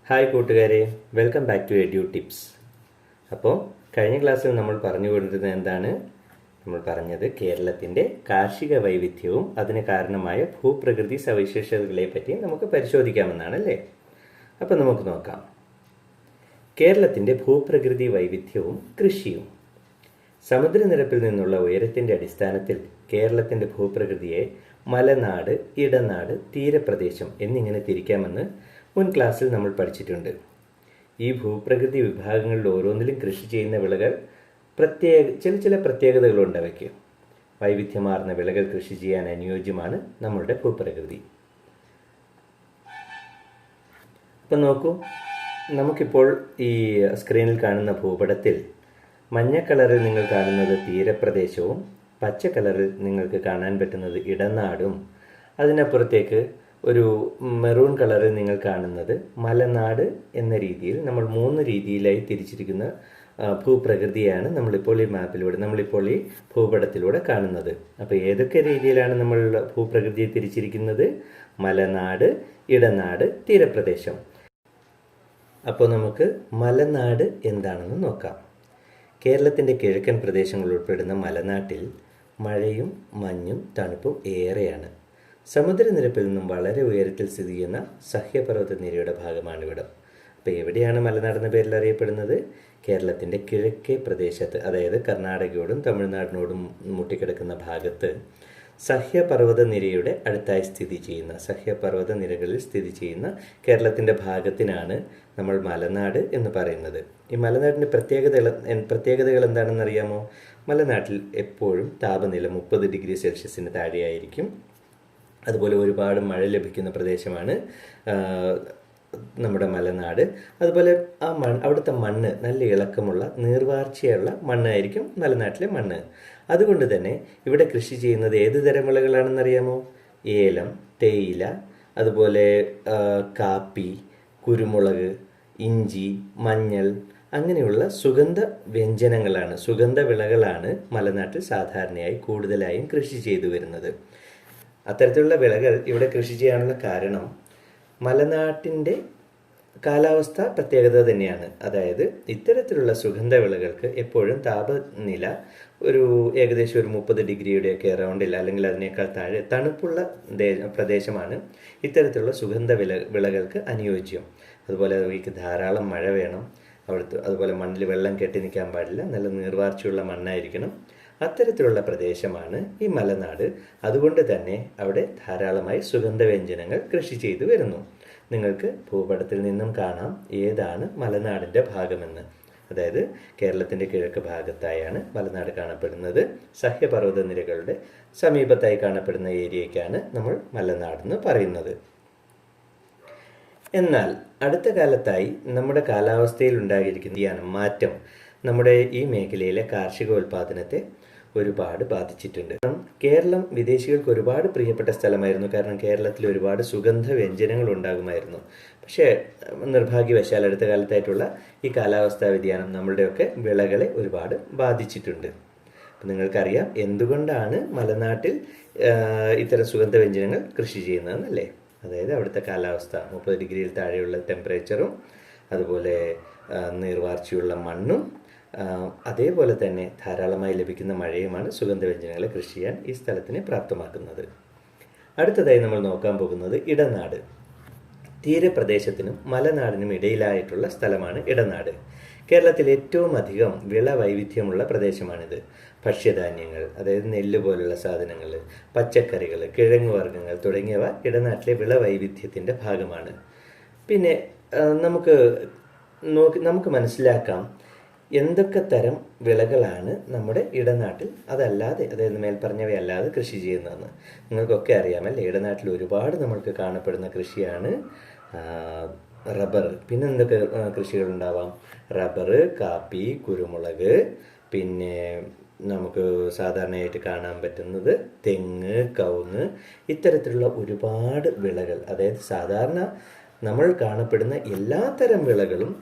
Hi കൂട്ടുകാരെ, welcome back to eduTips. അപ്പോൾ കഴിഞ്ഞ ക്ലാസ്സിൽ നമ്മൾ പറഞ്ഞുകൊണ്ടിരുന്നത് എന്താണ്? നമ്മൾ പറഞ്ഞത് കേരളത്തിൻ്റെ കാർഷിക വൈവിധ്യവും അതിന് കാരണമായ ഭൂപ്രകൃതി സവിശേഷതകളെ പറ്റി നമുക്ക് പരിശോധിക്കാമെന്നാണ് അല്ലേ? അപ്പോൾ നമുക്ക് നോക്കാം. കേരളത്തിൻ്റെ ഭൂപ്രകൃതി വൈവിധ്യവും കൃഷിയും. സമുദ്രനിരപ്പിൽ നിന്നുള്ള ഉയരത്തിൻ്റെ അടിസ്ഥാനത്തിൽ കേരളത്തിൻ്റെ ഭൂപ്രകൃതിയെ മലനാട്, ഇടനാട്, തീരപ്രദേശം എന്നിങ്ങനെ തിരിക്കാമെന്ന് മുൻ ക്ലാസ്സിൽ നമ്മൾ പഠിച്ചിട്ടുണ്ട്. ഈ ഭൂപ്രകൃതി വിഭാഗങ്ങളിൽ ഓരോന്നിലും കൃഷി ചെയ്യുന്ന വിളകൾ ചില പ്രത്യേകതകളുണ്ട്. അവയ്ക്ക് വൈവിധ്യമാർന്ന വിളകൾ കൃഷി ചെയ്യാൻ അനുയോജ്യമാണ് നമ്മളുടെ ഭൂപ്രകൃതി. അപ്പം നോക്കൂ, നമുക്കിപ്പോൾ ഈ സ്ക്രീനിൽ കാണുന്ന ഭൂപടത്തിൽ മഞ്ഞ കളറിൽ നിങ്ങൾ കാണുന്നത് തീരപ്രദേശവും പച്ച കളറിൽ നിങ്ങൾക്ക് കാണാൻ പറ്റുന്നത് ഇടനാടും, അതിനപ്പുറത്തേക്ക് ഒരു മെറൂൺ കളറിൽ നിങ്ങൾ കാണുന്നത് മലനാട് എന്ന രീതിയിൽ നമ്മൾ 3 രീതിയിലായി തിരിച്ചിരിക്കുന്ന ഭൂപ്രകൃതിയാണ് നമ്മളിപ്പോൾ ഈ ഭൂപടത്തിലൂടെ കാണുന്നത്. അപ്പോൾ ഏതൊക്കെ രീതിയിലാണ് നമ്മൾ ഭൂപ്രകൃതിയെ തിരിച്ചിരിക്കുന്നത്? മലനാട്, ഇടനാട്, തീരപ്രദേശം. അപ്പോൾ നമുക്ക് മലനാട് എന്താണെന്ന് നോക്കാം. കേരളത്തിൻ്റെ കിഴക്കൻ പ്രദേശങ്ങൾ ഉൾപ്പെടുന്ന മലനാട്ടിൽ മഴയും മഞ്ഞും തണുപ്പും ഏറെയാണ്. സമുദ്രനിരപ്പിൽ നിന്നും വളരെ ഉയരത്തിൽ സ്ഥിതി ചെയ്യുന്ന സഹ്യപർവ്വത നിരയുടെ ഭാഗമാണിവിടം. അപ്പോൾ എവിടെയാണ് മലനാട് എന്ന പേരിൽ അറിയപ്പെടുന്നത്? കേരളത്തിൻ്റെ കിഴക്കേ പ്രദേശത്ത്, അതായത് കർണാടകയോടും തമിഴ്നാടിനോടും മുട്ടിക്കിടക്കുന്ന ഭാഗത്ത് സഹ്യപർവ്വത നിരയുടെ അടുത്തായി സഹ്യപർവ്വത നിരകളിൽ സ്ഥിതി ചെയ്യുന്ന കേരളത്തിൻ്റെ ഭാഗത്തിനാണ് നമ്മൾ മലനാട് എന്ന് പറയുന്നത്. ഈ മലനാടിൻ്റെ പ്രത്യേകതകൾ എന്താണെന്ന് അറിയാമോ? മലനാട്ടിൽ എപ്പോഴും താപനില 30 ഡിഗ്രി സെൽഷ്യസിന് താഴെയായിരിക്കും. അതുപോലെ ഒരുപാട് മഴ ലഭിക്കുന്ന പ്രദേശമാണ് നമ്മുടെ മലനാട്. അതുപോലെ അവിടുത്തെ മണ്ണ് നല്ല ഇളക്കമുള്ള നീർവാർച്ചയുള്ള മണ്ണായിരിക്കും മലനാട്ടിലെ മണ്ണ്. അതുകൊണ്ട് തന്നെ ഇവിടെ കൃഷി ചെയ്യുന്നത് ഏത് തരം വിളകളാണെന്നറിയാമോ? ഏലം, തേയില, അതുപോലെ കാപ്പി, കുരുമുളക്, ഇഞ്ചി, മഞ്ഞൾ, അങ്ങനെയുള്ള സുഗന്ധ വിളകളാണ് മലനാട്ടിൽ സാധാരണയായി കൂടുതലായും കൃഷി ചെയ്തു വരുന്നത്. അത്തരത്തിലുള്ള വിളകൾ ഇവിടെ കൃഷി ചെയ്യാനുള്ള കാരണം മലനാട്ടിൻ്റെ കാലാവസ്ഥ പ്രത്യേകത തന്നെയാണ്. അതായത് ഇത്തരത്തിലുള്ള സുഗന്ധ വിളകൾക്ക് എപ്പോഴും താപനില ഏകദേശം ഒരു 30 ഡിഗ്രിയുടെയൊക്കെ അറൗണ്ടിൽ, അല്ലെങ്കിൽ അതിനേക്കാൾ താഴെ തണുപ്പുള്ള പ്രദേശമാണ് ഇത്തരത്തിലുള്ള സുഗന്ധ വിളകൾക്ക് അനുയോജ്യം. അതുപോലെ അവയ്ക്ക് ധാരാളം മഴ വേണം. അതുപോലെ മണ്ണിൽ വെള്ളം കെട്ടി നിൽക്കാൻ പാടില്ല, നല്ല നീർവാർച്ചയുള്ള മണ്ണായിരിക്കണം. അത്തരത്തിലുള്ള പ്രദേശമാണ് ഈ മലനാട്. അതുകൊണ്ട് തന്നെ അവിടെ ധാരാളമായി സുഗന്ധവ്യഞ്ജനങ്ങൾ കൃഷി ചെയ്തു വരുന്നു. നിങ്ങൾക്ക് ഭൂപടത്തിൽ നിന്നും കാണാം ഏതാണ് മലനാടിൻ്റെ ഭാഗമെന്ന്. അതായത് കേരളത്തിൻ്റെ കിഴക്ക് ഭാഗത്തായാണ് മലനാട് കാണപ്പെടുന്നത്. സഹ്യപർവ്വത നിരകളുടെ സമീപത്തായി കാണപ്പെടുന്ന ഏരിയയ്ക്കാണ് നമ്മൾ മലനാടെന്ന് പറയുന്നത്. എന്നാൽ അടുത്ത കാലത്തായി നമ്മുടെ കാലാവസ്ഥയിൽ ഉണ്ടായിരിക്കുന്ന മാറ്റം നമ്മുടെ ഈ മേഖലയിലെ കാർഷികോൽപാദനത്തെ ഒരുപാട് ബാധിച്ചിട്ടുണ്ട്. കേരളം വിദേശികൾക്ക് ഒരുപാട് പ്രിയപ്പെട്ട സ്ഥലമായിരുന്നു. കാരണം കേരളത്തിൽ ഒരുപാട് സുഗന്ധ വ്യഞ്ജനങ്ങൾ ഉണ്ടാകുമായിരുന്നു. പക്ഷേ നിർഭാഗ്യവശാൽ അടുത്ത കാലത്തായിട്ടുള്ള ഈ കാലാവസ്ഥാ വ്യതിയാനം നമ്മളുടെയൊക്കെ വിളകളെ ഒരുപാട് ബാധിച്ചിട്ടുണ്ട്. അപ്പം നിങ്ങൾക്കറിയാം എന്തുകൊണ്ടാണ് മലനാട്ടിൽ ഇത്തരം സുഗന്ധ വ്യഞ്ജനങ്ങൾ കൃഷി ചെയ്യുന്നതെന്നല്ലേ? അതായത് അവിടുത്തെ കാലാവസ്ഥ 30 ഡിഗ്രിയിൽ താഴെയുള്ള ടെമ്പറേച്ചറും, അതുപോലെ നീർവാർച്ചയുള്ള മണ്ണും, അതേപോലെ തന്നെ ധാരാളമായി ലഭിക്കുന്ന മഴയുമാണ് സുഗന്ധവ്യഞ്ജനങ്ങളെ കൃഷി ചെയ്യാൻ ഈ സ്ഥലത്തിനെ പ്രാപ്തമാക്കുന്നത്. അടുത്തതായി നമ്മൾ നോക്കാൻ പോകുന്നത് ഇടനാട്. തീരപ്രദേശത്തിനും മലനാടിനും ഇടയിലായിട്ടുള്ള സ്ഥലമാണ് ഇടനാട്. കേരളത്തിൽ ഏറ്റവും അധികം വിള വൈവിധ്യമുള്ള പ്രദേശമാണിത്. ഭക്ഷ്യധാന്യങ്ങൾ, അതായത് നെല്ല് പോലുള്ള സാധനങ്ങൾ, പച്ചക്കറികൾ, കിഴങ്ങുവർഗ്ഗങ്ങൾ തുടങ്ങിയവ ഇടനാട്ടിലെ വിള വൈവിധ്യത്തിൻ്റെ ഭാഗമാണ്. പിന്നെ നമുക്ക് മനസ്സിലാക്കാം എന്തൊക്കെ തരം വിളകളാണ് നമ്മുടെ ഇടനാട്ടിൽ അതായത് മേൽപ്പറഞ്ഞവയല്ലാതെ കൃഷി ചെയ്യുന്നതെന്ന്. നിങ്ങൾക്കൊക്കെ അറിയാമല്ലേ, ഇടനാട്ടിൽ ഒരുപാട് നമ്മൾക്ക് കാണപ്പെടുന്ന കൃഷിയാണ് റബ്ബർ. പിന്നെ എന്തൊക്കെ കൃഷികളുണ്ടാവാം? റബ്ബർ, കാപ്പി, കുരുമുളക്, പിന്നെ നമുക്ക് സാധാരണയായിട്ട് കാണാൻ പറ്റുന്നത് തെങ്ങ്, കവുങ്ങ്, ഇത്തരത്തിലുള്ള ഒരുപാട് വിളകൾ. അതായത് സാധാരണ നമ്മൾ കാണപ്പെടുന്ന എല്ലാ തരം വിളകളും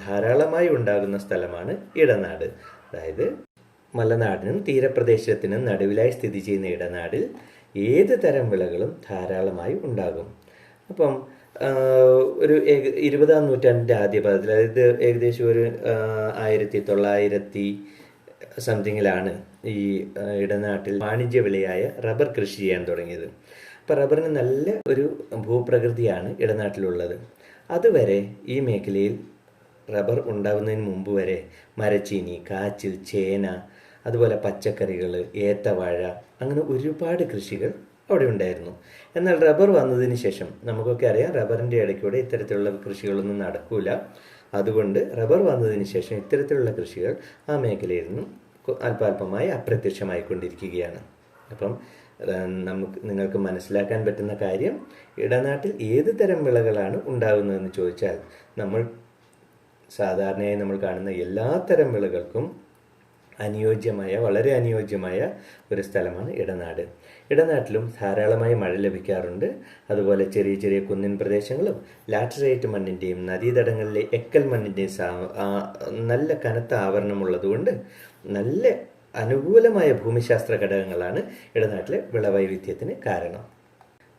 ധാരാളമായി ഉണ്ടാകുന്ന സ്ഥലമാണ് ഇടനാട്. അതായത് മലനാടിനും തീരപ്രദേശത്തിനും നടുവിലായി സ്ഥിതി ചെയ്യുന്ന ഇടനാടിൽ ഏത് തരം വിളകളും ധാരാളമായി ഉണ്ടാകും. അപ്പം ഒരു 20-ാം നൂറ്റാണ്ടിൻ്റെ ആദ്യ ഭാഗത്തിൽ, അതായത് ഏകദേശം ഒരു 1900 സംതിങ്ങിലാണ് ഈ ഇടനാട്ടിൽ വാണിജ്യ വിളയായ റബ്ബർ കൃഷി ചെയ്യാൻ തുടങ്ങിയത്. അപ്പോൾ റബ്ബറിന് നല്ല ഒരു ഭൂപ്രകൃതിയാണ് ഇടനാട്ടിലുള്ളത്. അതുവരെ ഈ മേഖലയിൽ റബ്ബർ ഉണ്ടാകുന്നതിന് മുമ്പ് വരെ മരച്ചീനി, കാച്ചിൽ, ചേന, അതുപോലെ പച്ചക്കറികൾ, ഏത്തവാഴ, അങ്ങനെ ഒരുപാട് കൃഷികൾ അവിടെ ഉണ്ടായിരുന്നു. എന്നാൽ റബ്ബർ വന്നതിന് ശേഷം നമുക്കൊക്കെ അറിയാം, റബ്ബറിൻ്റെ ഇടയ്ക്കൂടെ ഇത്തരത്തിലുള്ള കൃഷികളൊന്നും നടക്കൂല. അതുകൊണ്ട് റബ്ബർ വന്നതിന് ശേഷം ഇത്തരത്തിലുള്ള കൃഷികൾ ആ മേഖലയിൽ നിന്നും അല്പാൽപമായി അപ്രത്യക്ഷമായിക്കൊണ്ടിരിക്കുകയാണ്. അപ്പം നിങ്ങൾക്ക് മനസ്സിലാക്കാൻ പറ്റുന്ന കാര്യം, ഇടനാട്ടിൽ ഏത് തരം വിളകളാണ് ഉണ്ടാകുന്നതെന്ന് ചോദിച്ചാൽ സാധാരണയായി നമ്മൾ കാണുന്ന എല്ലാ തരം വിളകൾക്കും വളരെ അനുയോജ്യമായ ഒരു സ്ഥലമാണ് ഇടനാട്. ഇടനാട്ടിലും ധാരാളമായി മഴ ലഭിക്കാറുണ്ട്. അതുപോലെ ചെറിയ ചെറിയ കുന്നിൻ പ്രദേശങ്ങളും ലാറ്ററൈറ്റ് മണ്ണിൻ്റെയും നദീതടങ്ങളിലെ എക്കൽ മണ്ണിൻ്റെയും നല്ല കനത്ത ആവരണമുള്ളതുകൊണ്ട് നല്ല അനുകൂലമായ ഭൂമിശാസ്ത്ര ഘടകങ്ങളാണ് ഇടനാട്ടിലെ വിളവൈവിധ്യത്തിന് കാരണം.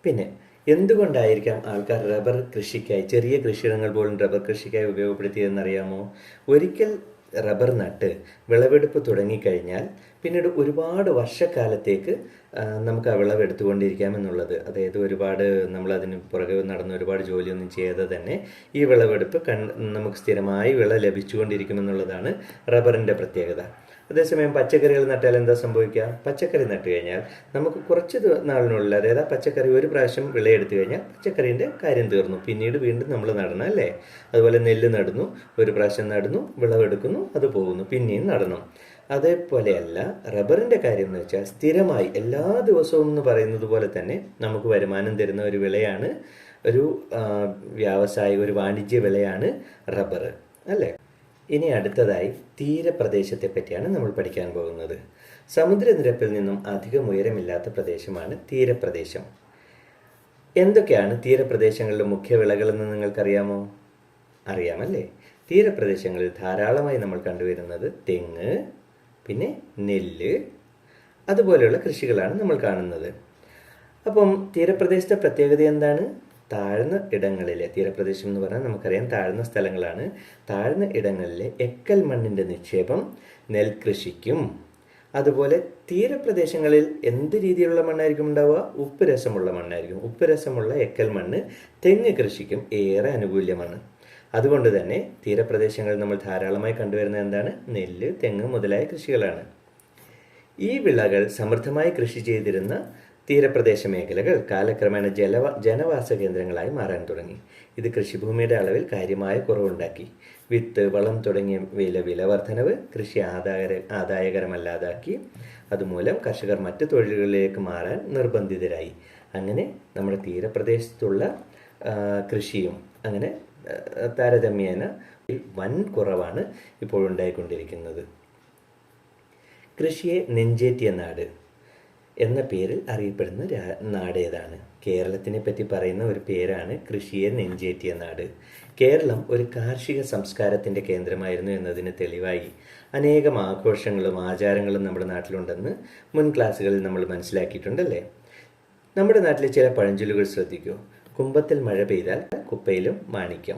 പിന്നെ എന്തുകൊണ്ടായിരിക്കാം ആൾക്കാർ റബ്ബർ കൃഷിക്കായി, ചെറിയ കൃഷിയിടങ്ങൾ പോലും റബ്ബർ കൃഷിക്കായി ഉപയോഗപ്പെടുത്തിയതെന്നറിയാമോ? ഒരിക്കൽ റബ്ബർ നട്ട് വിളവെടുപ്പ് തുടങ്ങിക്കഴിഞ്ഞാൽ പിന്നീട് ഒരുപാട് വർഷക്കാലത്തേക്ക് നമുക്ക് ആ വിളവെടുത്തുകൊണ്ടിരിക്കാം എന്നുള്ളത്. അതായത് ഒരുപാട് നമ്മളതിന് പുറകെ നടന്ന് ഒരുപാട് ജോലിയൊന്നും ചെയ്യാതെ തന്നെ ഈ വിളവെടുപ്പ് നമുക്ക് സ്ഥിരമായി വിള ലഭിച്ചുകൊണ്ടിരിക്കുമെന്നുള്ളതാണ് റബ്ബറിൻ്റെ പ്രത്യേകത. അതേസമയം പച്ചക്കറികൾ നട്ടാൽ എന്താ സംഭവിക്കുക? പച്ചക്കറി നട്ട് കഴിഞ്ഞാൽ നമുക്ക് കുറച്ച് നാളിനുള്ളിൽ, അതായത് ആ പച്ചക്കറി ഒരു പ്രാവശ്യം വിളയെടുത്തു കഴിഞ്ഞാൽ പച്ചക്കറീൻ്റെ കാര്യം തീർന്നു. പിന്നീട് വീണ്ടും നമ്മൾ നടണം, അല്ലേ? അതുപോലെ നെല്ല് നടുന്നു, ഒരു പ്രാവശ്യം നടുന്നു, വിളവെടുക്കുന്നു, അത് പോകുന്നു, പിന്നെയും നടണം. അതേപോലെയല്ല റബ്ബറിൻ്റെ കാര്യം എന്ന് വെച്ചാൽ സ്ഥിരമായി എല്ലാ ദിവസവും എന്ന് പറയുന്നത് പോലെ തന്നെ നമുക്ക് വരുമാനം തരുന്ന ഒരു വിളയാണ്, ഒരു വ്യാവസായിക, ഒരു വാണിജ്യ വിളയാണ് റബ്ബർ, അല്ലേ? ഇനി അടുത്തതായി തീരപ്രദേശത്തെ പറ്റിയാണ് നമ്മൾ പഠിക്കാൻ പോകുന്നത്. സമുദ്രനിരപ്പിൽ നിന്നും അധികം ഉയരമില്ലാത്ത പ്രദേശമാണ് തീരപ്രദേശം. എന്തൊക്കെയാണ് തീരപ്രദേശങ്ങളിലെ മുഖ്യ വിളകളെന്ന് നിങ്ങൾക്കറിയാമോ? അറിയാമല്ലേ? തീരപ്രദേശങ്ങളിൽ ധാരാളമായി നമ്മൾ കണ്ടുവരുന്നത് തെങ്ങ്, പിന്നെ നെല്ല്, അതുപോലെയുള്ള കൃഷികളാണ് നമ്മൾ കാണുന്നത്. അപ്പം തീരപ്രദേശത്തെ പ്രത്യേകത എന്താണ്? താഴ്ന്ന ഇടങ്ങളിലെ, തീരപ്രദേശം എന്ന് പറഞ്ഞാൽ നമുക്കറിയാം താഴ്ന്ന സ്ഥലങ്ങളാണ്. താഴ്ന്ന ഇടങ്ങളിലെ എക്കൽ മണ്ണിൻ്റെ നിക്ഷേപം നെൽകൃഷിക്കും, അതുപോലെ തീരപ്രദേശങ്ങളിൽ എന്ത് രീതിയിലുള്ള മണ്ണായിരിക്കും ഉണ്ടാവുക? ഉപ്പ് രസമുള്ള മണ്ണായിരിക്കും. ഉപ്പ് രസമുള്ള എക്കൽ മണ്ണ് തെങ്ങ് കൃഷിക്കും ഏറെ അനുകൂല്യമാണ്. അതുകൊണ്ട് തന്നെ തീരപ്രദേശങ്ങളിൽ നമ്മൾ ധാരാളമായി കണ്ടുവരുന്നത് എന്താണ്? നെല്ല്, തെങ്ങ് മുതലായ കൃഷികളാണ്. ഈ വിളകൾ സമൃദ്ധമായി കൃഷി ചെയ്തിരുന്ന തീരപ്രദേശ മേഖലകൾ കാലക്രമേണ ജനവാസ കേന്ദ്രങ്ങളായി മാറാൻ തുടങ്ങി. ഇത് കൃഷിഭൂമിയുടെ അളവിൽ കാര്യമായ കുറവുണ്ടാക്കി. വിത്ത്, വളം തുടങ്ങിയവയിലെ വിലവർദ്ധനവ് കൃഷി ആദായകരമല്ലാതാക്കി. അതുമൂലം കർഷകർ മറ്റ് തൊഴിലുകളിലേക്ക് മാറാൻ നിർബന്ധിതരായി. അങ്ങനെ നമ്മുടെ തീരപ്രദേശത്തുള്ള കൃഷിയും അങ്ങനെ താരതമ്യേന വൻ കുറവാണ് ഇപ്പോൾ ഉണ്ടായിക്കൊണ്ടിരിക്കുന്നത്. കൃഷിയെ നെഞ്ചേറ്റിയ നാട് എന്ന പേരിൽ അറിയപ്പെടുന്ന നാട് ഏതാണ്? കേരളത്തിനെ പറ്റി പറയുന്ന ഒരു പേരാണ് കൃഷിയെ നെഞ്ചേറ്റിയ നാട്. കേരളം ഒരു കാർഷിക സംസ്കാരത്തിൻ്റെ കേന്ദ്രമായിരുന്നു എന്നതിന് തെളിവായി അനേകം ആഘോഷങ്ങളും ആചാരങ്ങളും നമ്മുടെ നാട്ടിലുണ്ടെന്ന് മുൻ ക്ലാസ്സുകളിൽ നമ്മൾ മനസ്സിലാക്കിയിട്ടുണ്ടല്ലേ? നമ്മുടെ നാട്ടിലെ ചില പഴഞ്ചൊല്ലുകൾ ശ്രദ്ധിക്കൂ. കുംഭത്തിൽ മഴ പെയ്താൽ കുപ്പയിലും മാണിക്യം.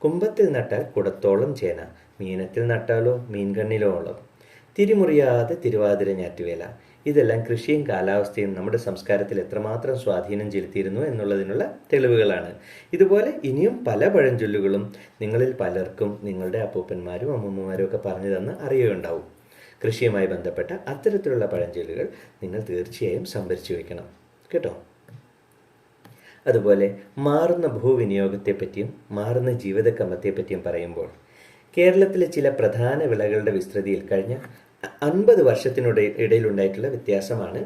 കുംഭത്തിൽ നട്ടാൽ കുടത്തോളം ചേന, മീനത്തിൽ നട്ടാലോ മീൻകണ്ണിലോളം. തിരിമുറിയാതെ തിരുവാതിര ഞാറ്റുവേല. ഇതെല്ലാം കൃഷിയും കാലാവസ്ഥയും നമ്മുടെ സംസ്കാരത്തിൽ എത്രമാത്രം സ്വാധീനം ചെലുത്തിയിരുന്നു എന്നുള്ളതിനുള്ള തെളിവുകളാണ്. ഇതുപോലെ ഇനിയും പല പഴഞ്ചൊല്ലുകളും നിങ്ങളിൽ പലർക്കും നിങ്ങളുടെ അപ്പൂപ്പന്മാരും അമ്മൂമ്മമാരും ഒക്കെ പറഞ്ഞു തന്ന് അറിയുകയുണ്ടാവും. കൃഷിയുമായി ബന്ധപ്പെട്ട അത്തരത്തിലുള്ള പഴഞ്ചൊല്ലുകൾ നിങ്ങൾ തീർച്ചയായും സംഭരിച്ചു വയ്ക്കണം കേട്ടോ. അതുപോലെ മാറുന്ന ഭൂവിനിയോഗത്തെപ്പറ്റിയും മാറുന്ന ജീവിതക്രമത്തെപ്പറ്റിയും പറയുമ്പോൾ കേരളത്തിലെ ചില പ്രധാന വിളകളുടെ വിസ്തൃതിയിൽ കഴിഞ്ഞ 50 വർഷത്തിനിടയിലുണ്ടായിട്ടുള്ള വ്യത്യാസമാണ്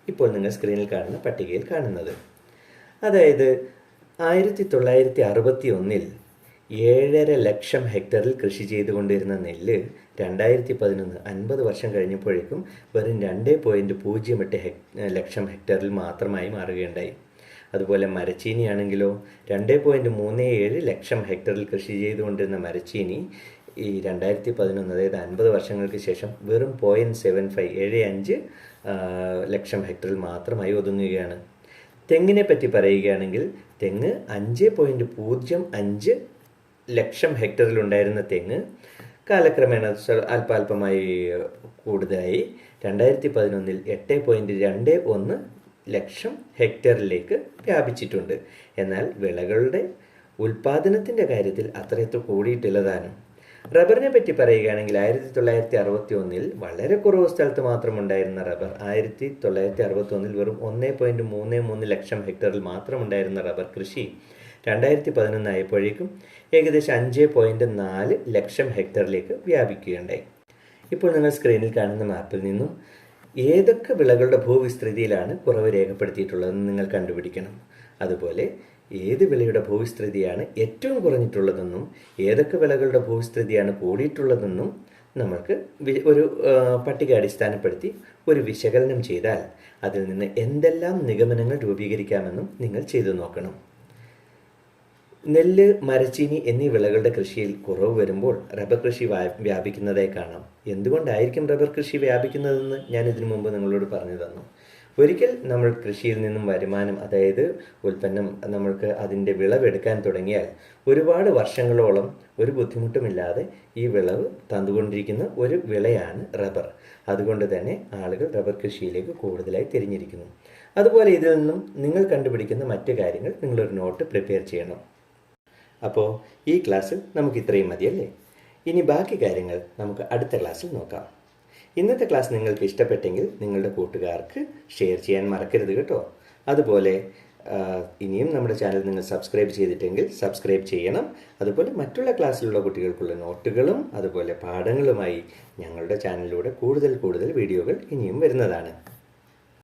ഇപ്പോൾ നിങ്ങൾ സ്ക്രീനിൽ കാണുന്ന പട്ടികയിൽ കാണുന്നത്. അതായത് 1961 7.5 ലക്ഷം ഹെക്ടറിൽ കൃഷി ചെയ്തുകൊണ്ടിരുന്ന നെല്ല് 2011 50 വർഷം കഴിഞ്ഞപ്പോഴേക്കും വെറും 2.08 ലക്ഷം ഹെക്ടറിൽ മാത്രമായി മാറുകയുണ്ടായി. അതുപോലെ മരച്ചീനി ആണെങ്കിലോ 2.37 ലക്ഷം ഹെക്ടറിൽ കൃഷി ചെയ്തുകൊണ്ടിരുന്ന മരച്ചീനി ഈ 2011 അതായത് 50 വർഷങ്ങൾക്ക് ശേഷം വെറും 0.75 ലക്ഷം ഹെക്ടറിൽ മാത്രമായി ഒതുങ്ങുകയാണ്. തെങ്ങിനെ പറ്റി പറയുകയാണെങ്കിൽ തെങ്ങ് 5.05 ലക്ഷം ഹെക്ടറിലുണ്ടായിരുന്ന തെങ്ങ് കാലക്രമേണ അല്പാൽപമായി കൂടുതലായി 2011 8.21 ലക്ഷം ഹെക്ടറിലേക്ക് വ്യാപിച്ചിട്ടുണ്ട്. എന്നാൽ വിളകളുടെ ഉൽപാദനത്തിൻ്റെ കാര്യത്തിൽ അത്രയത്ര കൂടിയിട്ടില്ലതാനും. റബ്ബറിനെ പറ്റി പറയുകയാണെങ്കിൽ 1961 വളരെ കുറവ് സ്ഥലത്ത് മാത്രമുണ്ടായിരുന്ന റബ്ബർ 1961 വെറും 1.33 ലക്ഷം ഹെക്ടറിൽ മാത്രമുണ്ടായിരുന്ന റബ്ബർ കൃഷി 2011 ആയപ്പോഴേക്കും ഏകദേശം 5.4 ലക്ഷം ഹെക്ടറിലേക്ക് വ്യാപിക്കുകയുണ്ടായി. ഇപ്പോൾ നിങ്ങൾ സ്ക്രീനിൽ കാണുന്ന മാപ്പിൽ നിന്നും ഏതൊക്കെ വിളകളുടെ ഭൂവിസ്തൃതിയിലാണ് കുറവ് രേഖപ്പെടുത്തിയിട്ടുള്ളതെന്ന് നിങ്ങൾ കണ്ടുപിടിക്കണം. അതുപോലെ ഏത് വിളയുടെ ഭൂവിസ്തൃതിയാണ് ഏറ്റവും കുറഞ്ഞിട്ടുള്ളതെന്നും ഏതൊക്കെ വിളകളുടെ ഭൂവിസ്തൃതിയാണ് കൂടിയിട്ടുള്ളതെന്നും നമുക്ക് ഒരു പട്ടിക അടിസ്ഥാനപ്പെടുത്തി ഒരു വിശകലനം ചെയ്താൽ അതിൽ നിന്ന് എന്തെല്ലാം നിഗമനങ്ങൾ രൂപീകരിക്കാമെന്നും നിങ്ങൾ ചെയ്തു നോക്കണം. നെല്ല്, മരച്ചീനി എന്നീ വിളകളുടെ കൃഷിയിൽ കുറവ് വരുമ്പോൾ റബ്ബർ കൃഷി വ്യാപിക്കുന്നതായി കാണാം. എന്തുകൊണ്ടായിരിക്കും റബ്ബർ കൃഷി വ്യാപിക്കുന്നതെന്ന് ഞാൻ ഇതിനു മുമ്പ് നിങ്ങളോട് പറഞ്ഞു തന്നു. ഒരിക്കൽ നമ്മൾ കൃഷിയിൽ നിന്നും വരുമാനം, അതായത് ഉൽപ്പന്നം, നമ്മൾക്ക് അതിൻ്റെ വിളവെടുക്കാൻ തുടങ്ങിയാൽ ഒരുപാട് വർഷങ്ങളോളം ഒരു ബുദ്ധിമുട്ടുമില്ലാതെ ഈ വിളവ് തന്നുകൊണ്ടിരിക്കുന്ന ഒരു വിളയാണ് റബ്ബർ. അതുകൊണ്ട് തന്നെ ആളുകൾ റബ്ബർ കൃഷിയിലേക്ക് കൂടുതലായി തിരിഞ്ഞിരിക്കുന്നു. അതുപോലെ ഇതിൽ നിന്നും നിങ്ങൾ കണ്ടുപിടിക്കുന്ന മറ്റു കാര്യങ്ങൾ നിങ്ങളൊരു നോട്ട് പ്രിപ്പയർ ചെയ്യണം. അപ്പോൾ ഈ ക്ലാസ്സിൽ നമുക്ക് ഇത്രയും മതിയല്ലേ? ഇനി ബാക്കി കാര്യങ്ങൾ നമുക്ക് അടുത്ത ക്ലാസ്സിൽ നോക്കാം. ഇന്നത്തെ ക്ലാസ് നിങ്ങൾക്ക് ഇഷ്ടപ്പെട്ടെങ്കിൽ നിങ്ങളുടെ കൂട്ടുകാർക്ക് ഷെയർ ചെയ്യാൻ മറക്കരുത് കേട്ടോ. അതുപോലെ ഇനിയും നമ്മുടെ ചാനൽ നിങ്ങൾ സബ്സ്ക്രൈബ് ചെയ്തിട്ടെങ്കിൽ സബ്സ്ക്രൈബ് ചെയ്യണം. അതുപോലെ മറ്റുള്ള ക്ലാസ്സിലുള്ള കുട്ടികൾക്കുള്ള നോട്ടുകളും അതുപോലെ പാഠങ്ങളുമായി ഞങ്ങളുടെ ചാനലിലൂടെ കൂടുതൽ വീഡിയോകൾ ഇനിയും വരുന്നതാണ്.